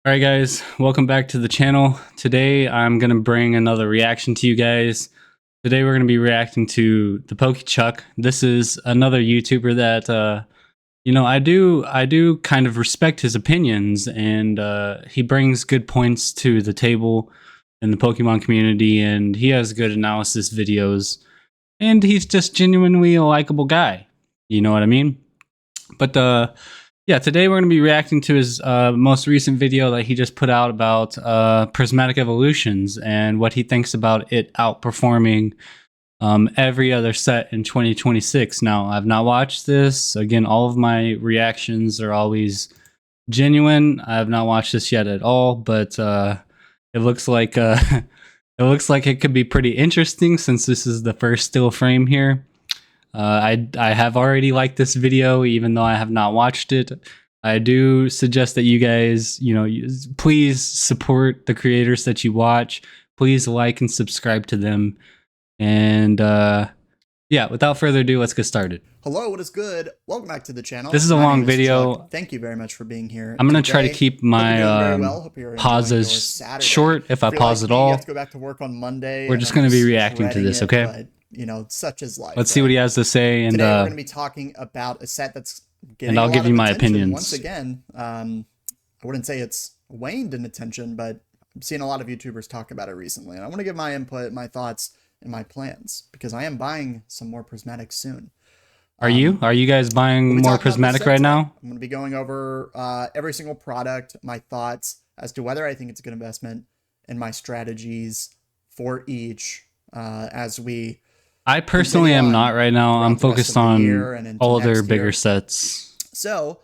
Alright guys, welcome back to the channel. Today I'm going to bring another reaction to you guys. Today we're going to be reacting to the PokeChuck. This is another YouTuber that, I do kind of respect his opinions, and he brings good points to the table in the Pokemon community, and he has good analysis videos, and he's just genuinely a likable guy. You know what I mean? But yeah, today we're going to be reacting to his most recent video that he just put out about Prismatic Evolutions and what he thinks about it outperforming every other set in 2026. Now, I've not watched this. Again, all of my reactions are always genuine. I have not watched this yet at all, but it looks like it could be pretty interesting since this is the first still frame here. I have already liked this video, even though I have not watched it. I do suggest that you guys, please support the creators that you watch. Please like and subscribe to them. And yeah, without further ado, let's get started. Hello, what is good? Welcome back to the channel. This is a long video. Chuck. Thank you very much for being here. I'm going to try to keep my pauses short if I pause at all. You have to go back to work on Monday. We're just going to be reacting to this, okay? But, such is life. Let's see what he has to say. And today we're going to be talking about a set that's getting and I'll give you my opinions. Once again, I wouldn't say it's waned in attention, but I'm seeing a lot of YouTubers talk about it recently. And I want to give my input, my thoughts, and my plans, because I am buying some more Prismatic soon. Are you guys buying more Prismatic right now? I'm going to be going over every single product, my thoughts as to whether I think it's a good investment, and my strategies for each I personally am not right now. I'm focused on all their bigger sets. So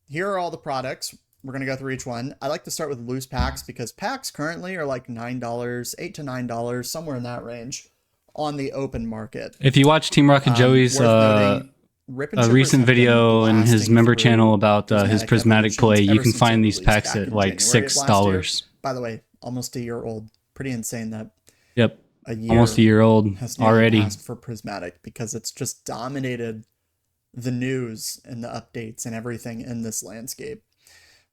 here are all the products. We're going to go through each one. I like to start with loose packs because packs currently are like $9, $8 to $9, somewhere in that range on the open market. If you watch Team Rocket Joey's a recent video in his member channel about his Prismatic play, you can find these packs at like $6. By the way, almost a year old. Pretty insane that. Yep. Almost a year old already for Prismatic, because it's just dominated the news and the updates and everything in this landscape.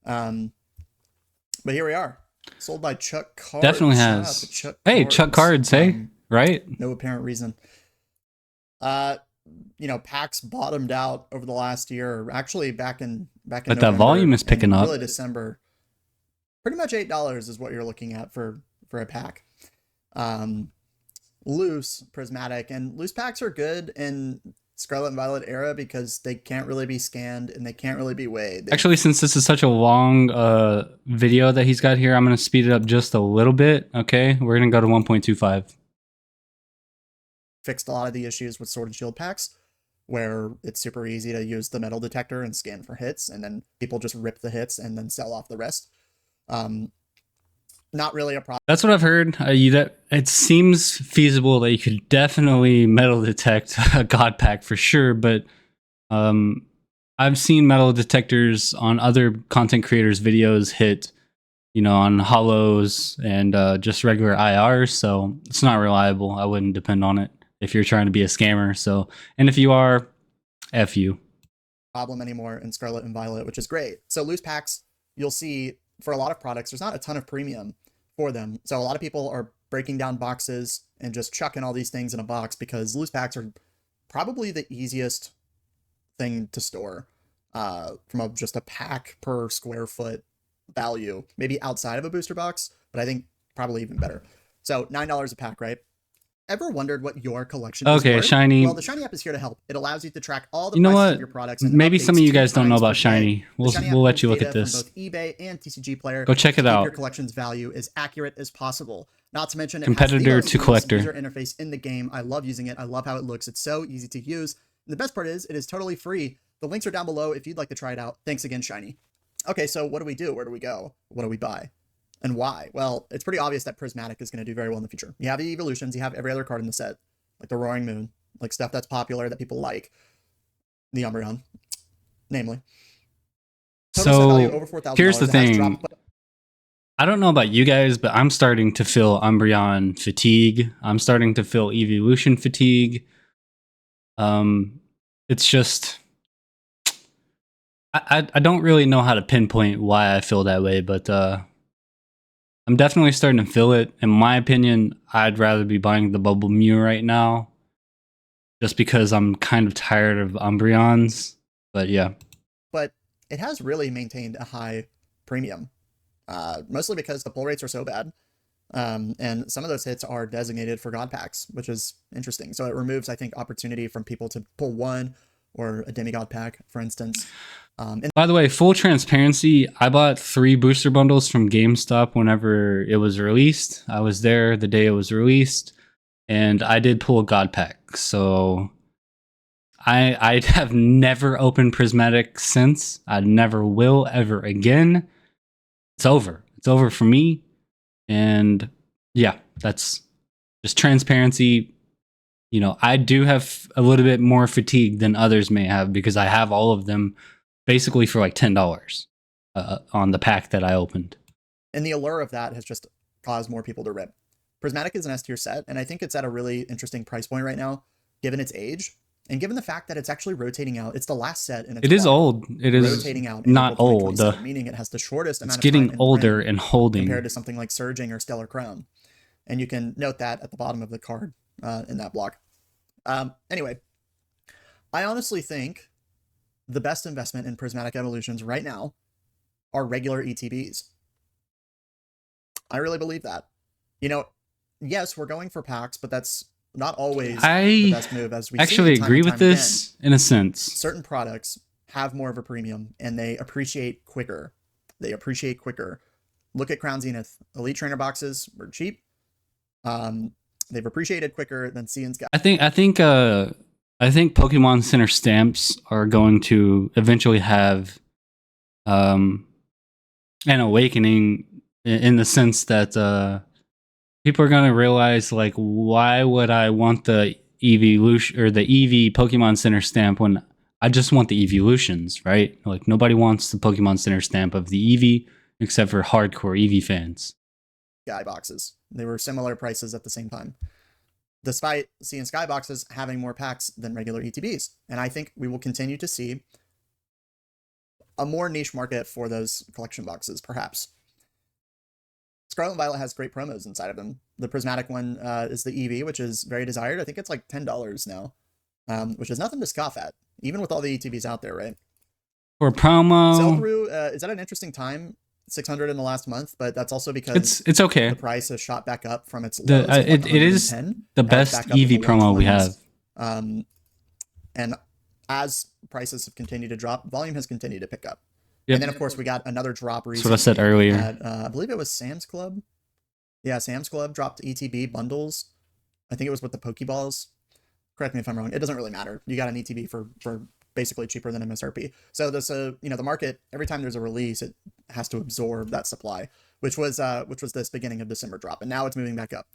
But here we are, sold by Chuck Cards. Definitely has. Chuck Cards, hey, right? No apparent reason. Packs bottomed out over the last year, actually back in but November, that volume is picking up. Really December. Pretty much $8 is what you're looking at for a pack. Loose Prismatic, and loose packs are good in Scarlet and Violet era because they can't really be scanned and they can't really be weighed. Actually, since this is such a long video that he's got here, I'm going to speed it up just a little bit. Okay, we're going to go to 1.25. Fixed a lot of the issues with Sword and Shield packs, where it's super easy to use the metal detector and scan for hits, and then people just rip the hits and then sell off the rest. Not really a problem. That's what I've heard. It seems feasible that you could definitely metal detect a God pack for sure, but I've seen metal detectors on other content creators' videos hit, on holos and just regular IRs, so it's not reliable. I wouldn't depend on it if you're trying to be a scammer. So, and if you are, F you. Problem anymore in Scarlet and Violet, which is great. So loose packs, you'll see for a lot of products, there's not a ton of premium for them. So a lot of people are breaking down boxes and just chucking all these things in a box because loose packs are probably the easiest thing to store from just a pack per square foot value, maybe outside of a booster box, but I think probably even better. So $9 a pack, right? Ever wondered what your collection is worth? Shiny. Well, the Shiny app is here to help. It allows you to track all the prices of your products. And maybe some of you guys don't know about Shiny. We'll let you look at this. Both eBay and TCG Player. Go check it out. Your collection's value is accurate as possible. Not to mention, competitor to collector user interface in the game. I love using it. I love how it looks. It's so easy to use. And the best part is, it is totally free. The links are down below if you'd like to try it out. Thanks again, Shiny. Okay, so what do we do? Where do we go? What do we buy? And why? Well, it's pretty obvious that Prismatic is going to do very well in the future. You have the Evolutions. You have every other card in the set, like the Roaring Moon, like stuff that's popular that people like. The Umbreon, namely. So here's the thing. I don't know about you guys, but I'm starting to feel Umbreon fatigue. I'm starting to feel Evolution fatigue. It's just I don't really know how to pinpoint why I feel that way, but I'm definitely starting to feel it. In my opinion, I'd rather be buying the Bubble Mew right now, just because I'm kind of tired of Umbreons. But yeah. But it has really maintained a high premium, mostly because the pull rates are so bad. And some of those hits are designated for God packs, which is interesting. So it removes, I think, opportunity from people to pull one or a demigod pack, for instance. And By the way, full transparency, I bought 3 booster bundles from GameStop whenever it was released. I was there the day it was released, and I did pull a God pack. So I have never opened Prismatic since. I never will ever again. It's over. It's over for me. And yeah, that's just transparency. You know, I do have a little bit more fatigue than others may have because I have all of them basically for like $10 on the pack that I opened. And the allure of that has just caused more people to rip. Prismatic is an S tier set, and I think it's at a really interesting price point right now, given its age, and given the fact that it's actually rotating out. It's the last set in its It is line, old. It is rotating out in not April old. 2027, meaning it has the shortest It's amount of getting time in older print and holding. compared to something like Surging or Stellar Crown. And you can note that at the bottom of the card in that block. Anyway, I honestly think the best investment in Prismatic Evolutions right now are regular ETBs. I really believe that. You know, yes, we're going for packs, but that's not always the best move. As we actually see time agree and with time this again, in a sense. certain products have more of a premium and they appreciate quicker. Look at Crown Zenith. Elite Trainer boxes were cheap. They've appreciated quicker than Sea and Sky. I think Pokemon Center stamps are going to eventually have an awakening in the sense that people are going to realize, like, why would I want the evolution or the EV Pokemon Center stamp when I just want the evolutions, right? Like, nobody wants the Pokemon Center stamp of the EV except for hardcore EV fans. Sky boxes. They were similar prices at the same time, despite Sea and Sky boxes having more packs than regular ETBs. And I think we will continue to see a more niche market for those collection boxes, perhaps. Scarlet and Violet has great promos inside of them. The Prismatic one is the EV, which is very desired. I think it's like $10 now, which is nothing to scoff at, even with all the ETBs out there, right? For promo, sell-through is at an interesting time. 600 in the last month, but that's also because it's okay. The price has shot back up from its lows. It is the best EV promo we have. And as prices have continued to drop, volume has continued to pick up. Yep. And then, of course, we got another drop recently. That's what I said earlier. At, I believe it was Sam's Club. Yeah, Sam's Club dropped ETB bundles. I think it was with the Pokeballs. Correct me if I'm wrong. It doesn't really matter. You got an ETB for basically cheaper than MSRP. So this, the market, every time there's a release, it has to absorb that supply, which was this beginning of December drop, and now it's moving back up.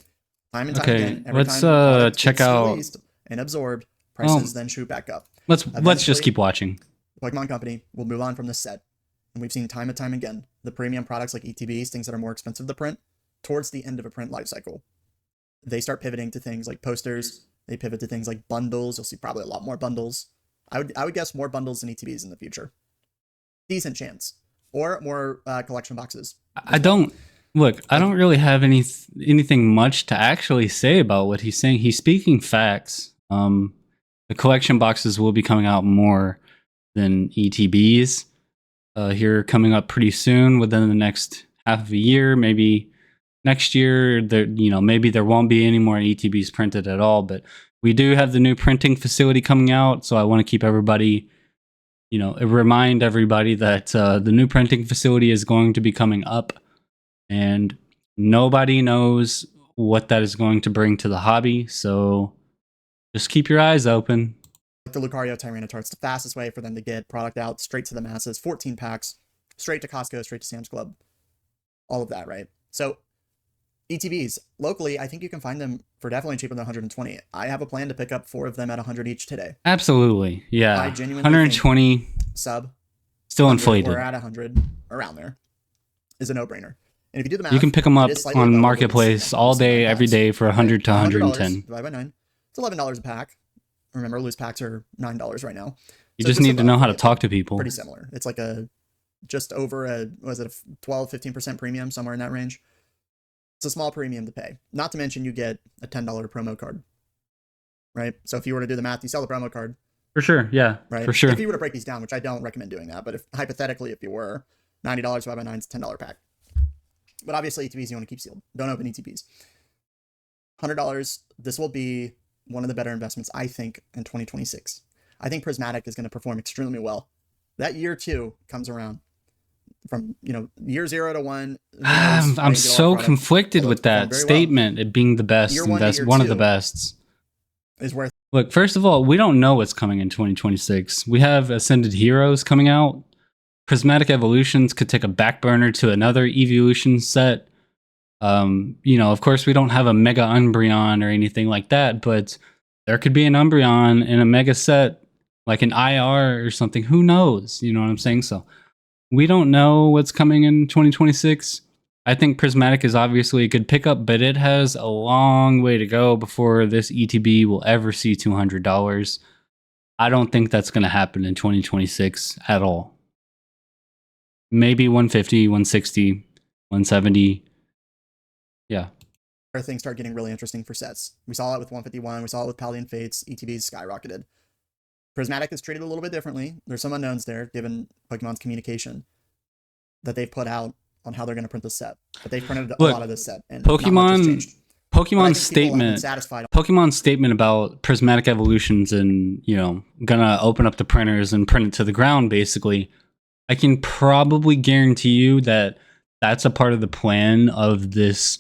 Time and time again. Every let's time check out released and absorbed, prices then shoot back up. Let's just keep watching. Pokemon Company will move on from this set, and we've seen time and time again the premium products like ETBs, things that are more expensive to print, towards the end of a print life cycle, they start pivoting to things like posters. They pivot to things like bundles. You'll see probably a lot more bundles. I would guess more bundles than ETBs in the future. Decent chance. Or more collection boxes. I don't really have anything much to actually say about what he's saying. He's speaking facts. The collection boxes will be coming out more than ETBs here coming up pretty soon, within the next half of a year, maybe next year. Maybe there won't be any more ETBs printed at all, but we do have the new printing facility coming out, so I want to keep everybody, remind everybody that the new printing facility is going to be coming up, and nobody knows what that is going to bring to the hobby, so just keep your eyes open. The Lucario Tyranitar, the fastest way for them to get product out straight to the masses. 14 packs, straight to Costco, straight to Sam's Club. All of that, right? So ETBs, locally, I think you can find them for definitely cheaper than 120. I have a plan to pick up 4 of them at 100 each today. Absolutely, yeah. I genuinely 120 sub, still inflated. We're at 100, around there, is a no-brainer. And if you do the math, you can pick them up on Marketplace all day, every day for 100 to 110. Divided by 9. It's $11 a pack. Remember, loose packs are $9 right now. You So just just need to above, know how to right? talk to people. Pretty similar. It's like a just over a was it a 12, 15% premium, somewhere in that range. It's a small premium to pay. Not to mention you get a $10 promo card, right? So if you were to do the math, you sell the promo card, For sure. Yeah, right? for sure. If you were to break these down, which I don't recommend doing that, but if hypothetically, if you were, $90 divided by 9 is a $10 pack. But obviously, ETBs you want to keep sealed. Don't open ETBs. $100. This will be one of the better investments, I think, in 2026. I think Prismatic is going to perform extremely well. That year 2 comes around. From year 0 to 1. I'm so conflicted with that statement. Well. It being the best, one of the bests is worth. Look, first of all, we don't know what's coming in 2026. We have Ascended Heroes coming out. Prismatic Evolutions could take a back burner to another evolution set. Of course, we don't have a Mega Umbreon or anything like that, but there could be an Umbreon in a Mega set, like an IR or something. Who knows? You know what I'm saying? So we don't know what's coming in 2026. I think Prismatic is obviously a good pickup, but it has a long way to go before this ETB will ever see $200. I don't think that's going to happen in 2026 at all. Maybe 150, 160, 170. Yeah. Things start getting really interesting for sets. We saw it with 151. We saw it with Paladin Fates. ETBs skyrocketed. Prismatic is treated a little bit differently. There's some unknowns there, given Pokemon's communication that they've put out on how they're going to print the set. But they've printed a lot of this set, and Pokemon's statement about Prismatic Evolutions and gonna open up the printers and print it to the ground. Basically, I can probably guarantee you that that's a part of the plan of this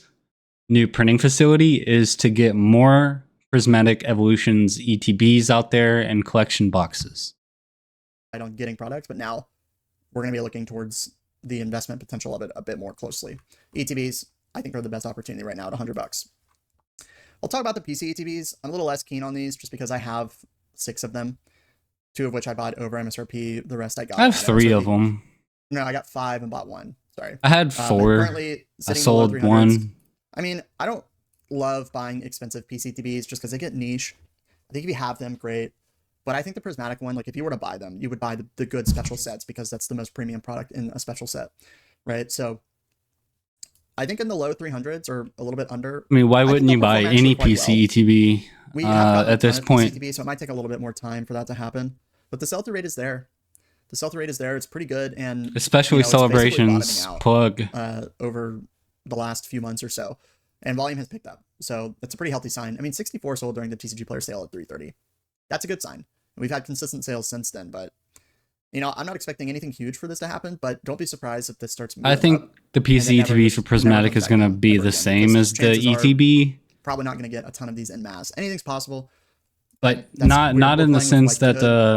new printing facility is to get more Prismatic Evolutions ETBs out there and collection boxes. On getting products, but now we're going to be looking towards the investment potential of it a bit more closely. ETBs, I think, are the best opportunity right now at $100. I'll talk about the PC ETBs. I'm a little less keen on these just because I have 6 of them, 2 of which I bought over MSRP. The rest I got. I have 3 of them. No, I got 5 and bought 1. Sorry. I had 4. I sold 1. I mean, I don't love buying expensive PC ETBs just because they get niche. I think if you have them, great. But I think the Prismatic one, like if you were to buy them, you would buy the good special sets because that's the most premium product in a special set, right? So I think in the low 300s or a little bit under. I mean, why wouldn't you buy any PC ETB at this point? ETB, so it might take a little bit more time for that to happen. But the sell-through rate is there. The sell-through rate is there. It's pretty good, and especially celebrations plug over the last few months or so, and volume has picked up. So that's a pretty healthy sign. I mean, 64 sold during the TCG Player sale at 330. That's a good sign. We've had consistent sales since then, but I'm not expecting anything huge for this to happen, but don't be surprised if this starts moving. I think the PC ETB for Prismatic is going to be the same as the ETB. Probably not going to get a ton of these en masse. Anything's possible. But not in the sense that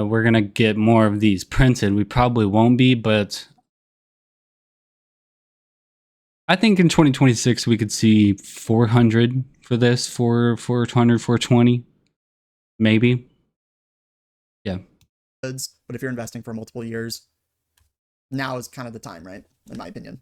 we're going to get more of these printed. We probably won't be, but I think in 2026 we could see 400 for this, 400, 420, maybe. Yeah. But if you're investing for multiple years, now is kind of the time, right? In my opinion.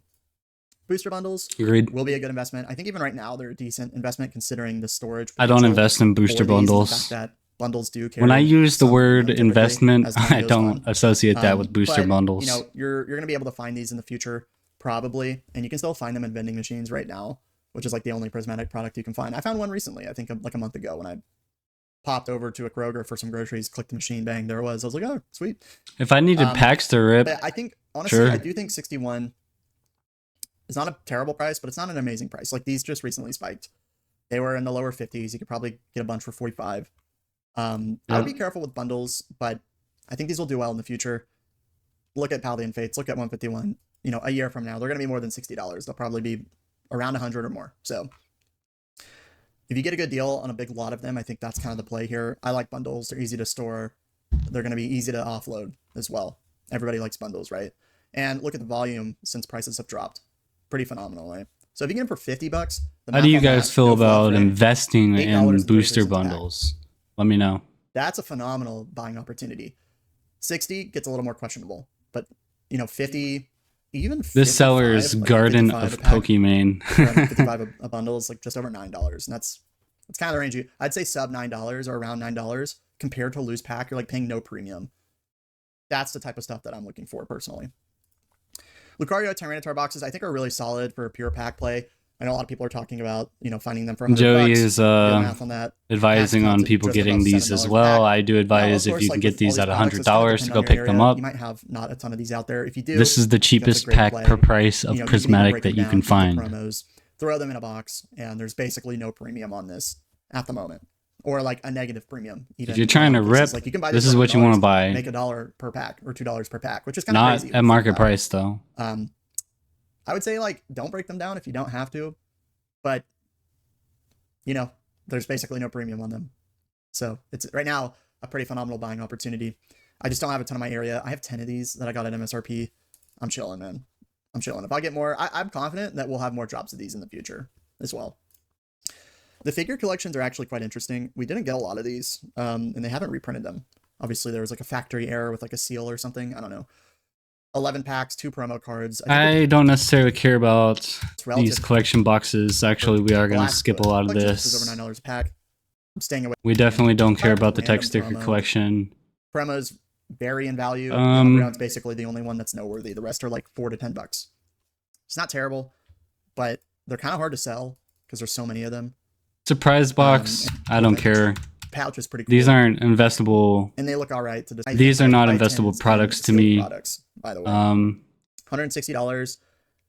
Booster bundles will be a good investment. I think even right now they're a decent investment considering the storage. I don't invest in booster bundles. That bundles do carry. When I use the word investment, I don't associate that with booster bundles. You're going to be able to find these in the future, probably, and you can still find them in vending machines right now, which is like the only Prismatic product you can find. I found one recently, I think like a month ago, when I popped over to a Kroger for some groceries, clicked the machine, bang, there it was. I was like, oh, sweet. If I needed packs to rip, but I think honestly, I do think 61 is not a terrible price, but it's not an amazing price. Like these just recently spiked. They were in the lower 50s. You could probably get a bunch for 45. I would be careful with bundles, but I think these will do well in the future. Look at Paladin Fates, look at 151. A year from now, they're going to be more than $60. They'll probably be around 100 or more. So if you get a good deal on a big lot of them, I think that's kind of the play here. I like bundles. They're easy to store. They're going to be easy to offload as well. Everybody likes bundles, right? And look at the volume since prices have dropped. Pretty phenomenal, right? So if you get them for $50, how do you guys feel about investing in booster bundles? Let me know. That's a phenomenal buying opportunity. 60 gets a little more questionable, but 50, even this seller's like Garden of Pokemon. 55 a bundle is like just over $9, and that's kind of the range. I'd say sub $9 or around $9 compared to a loose pack. You're like paying no premium. That's the type of stuff that I'm looking for personally. Lucario Tyranitar boxes I think are really solid for pure pack play. I know a lot of people are talking about, you know, finding them for $100. Joey is Do the math on that. advising on people getting these as well. I do advise if you can get these at $100 to go pick them up. You might have not a ton of these out there. If you do, this is the cheapest pack per price of Prismatic that you can find. Promos, throw them in a box, and there's basically no premium on this at the moment, or like a negative premium. Even if you're trying to rip, like you can buy this is what you want to buy. Make $1 per pack or $2 per pack, which is kind of crazy. Not at market price though. I would say like don't break them down if you don't have to, but you know there's basically no premium on them, so it's right now a pretty phenomenal buying opportunity. I just don't have a ton in my area. I have 10 of these that I got at MSRP. I'm chilling, man. I'm chilling. If I get more, I'm confident that we'll have more drops of these in the future as well. The figure collections are actually quite interesting. We didn't get a lot of these, and they haven't reprinted them. Obviously, there was like a factory error with like a seal or something. I don't know. 11 packs, 2 promo cards. I don't necessarily care about these collection boxes. Actually, we are going to skip a lot of this. Is over $9 a pack. I'm staying away. We definitely don't care about the tech sticker collection. Promos vary in value. Umbreon's basically the only one that's noteworthy. The rest are like $4 to $10. It's not terrible, but they're kind of hard to sell because there's so many of them. Surprise box. I don't care. Pouch is pretty cool. These aren't investable, and they look all right. These are not investable products to me. By the way, $160.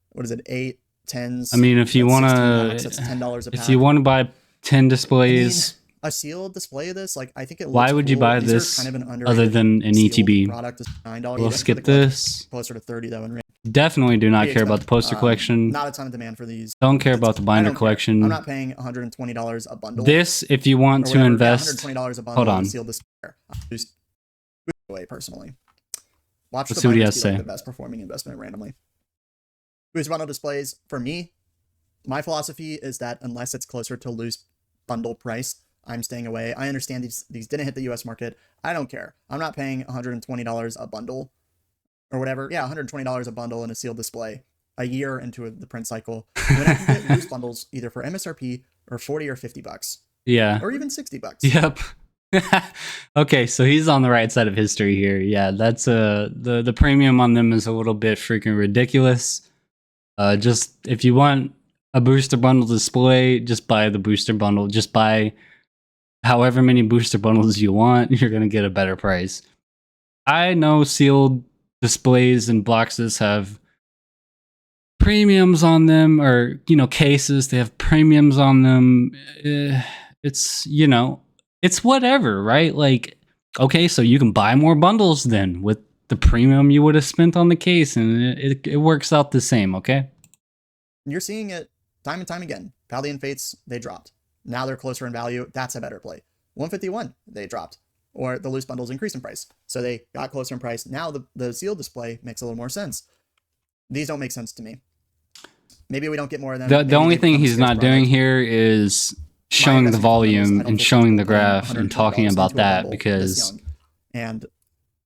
What is it? 8 10s. I mean, if you want to, that's $10 a pack. If you want to buy 10 displays, a sealed display of this, like I think it. Looks why would you buy this kind of an other than an ETB? Product is $9. We'll skip this. Closer to 30 though. In Definitely do not care about the poster collection. Not a ton of demand for these. Don't care about the binder collection. I'm not paying $120 a bundle. This, if you want to invest, $120 a bundle. Hold on. Sealed display. Away personally. Watch Let's see what he has to say. The best performing investment randomly. Loose bundle displays for me. My philosophy is that unless it's closer to loose bundle price, I'm staying away. I understand these didn't hit the U.S. market. I don't care. I'm not paying $120 a bundle. Or whatever, yeah, $120 a bundle in a sealed display a year into the print cycle. When I can get loose bundles either for MSRP or $40 or $50. Yeah. Or even $60. Yep. Okay, so he's on the right side of history here. Yeah, that's the premium on them is a little bit freaking ridiculous. Just if you want a booster bundle display, just buy the booster bundle. Just buy however many booster bundles you want. You're gonna get a better price. I know sealed displays and boxes have premiums on them, or cases, they have premiums on them. It's it's whatever, right? Like, okay, so you can buy more bundles then with the premium you would have spent on the case, and it works out the same. Okay, you're seeing it time and time again. Paldean Fates, they dropped. Now they're closer in value. That's a better play. 151, they dropped. Or the loose bundles increased in price. So they got closer in price. Now the sealed display makes a little more sense. These don't make sense to me. Maybe we don't get more of them. The only thing he's not doing here is showing the volume and showing the graph and talking about that, because and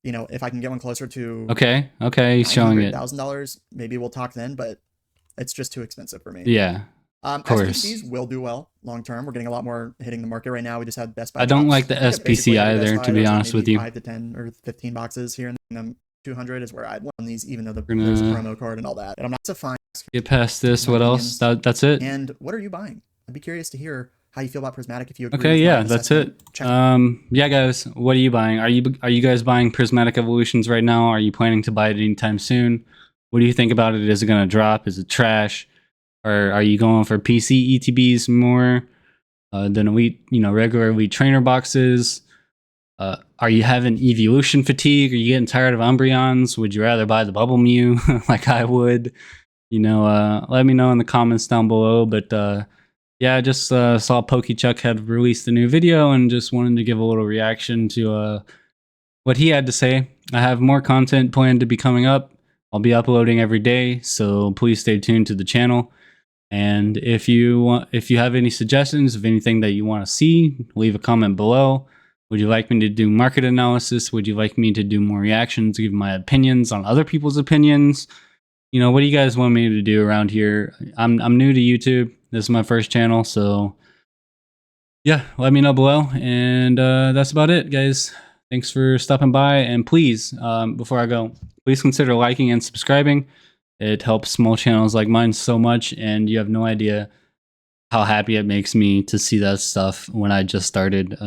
if I can get one closer to okay, he's showing it $1,000, maybe we'll talk then, but it's just too expensive for me. Yeah. Of course. SPCs will do well long term. We're getting a lot more hitting the market right now. We just had Best Buy. I don't like the SPC either, to be honest with you. 5 to 10 or 15 boxes here, and then 200 is where I'd want these, even though there's a promo card and all that. And I'm not so fine. Get past this. What else? That's it. And what are you buying? I'd be curious to hear how you feel about Prismatic. If you agree. Okay, yeah, that's it. Yeah, guys, what are you buying? Are you guys buying Prismatic Evolutions right now? Are you planning to buy it anytime soon? What do you think about it? Is it going to drop? Is it trash? Or are you going for PC ETBs more than regular Elite Trainer boxes? Are you having evolution fatigue? Are you getting tired of Umbreons? Would you rather buy the Bubble Mew like I would? Let me know in the comments down below. But yeah, I just saw PokeChuck had released a new video and just wanted to give a little reaction to what he had to say. I have more content planned to be coming up. I'll be uploading every day, so please stay tuned to the channel. And if you have any suggestions of anything that you want to see, leave a comment below. Would you like me to do market analysis? Would you like me to do more reactions, give my opinions on other people's opinions? What do you guys want me to do around here? I'm new to YouTube. This is my first channel, so yeah, let me know below. And that's about it, guys. thanks for stopping by. And please, before I go, please consider liking and subscribing. It helps small channels like mine so much, and you have no idea how happy it makes me to see that stuff when I just started.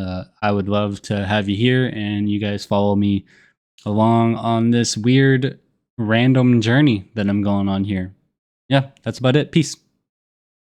I would love to have you here and you guys follow me along on this weird random journey that I'm going on here. Yeah, that's about it. Peace.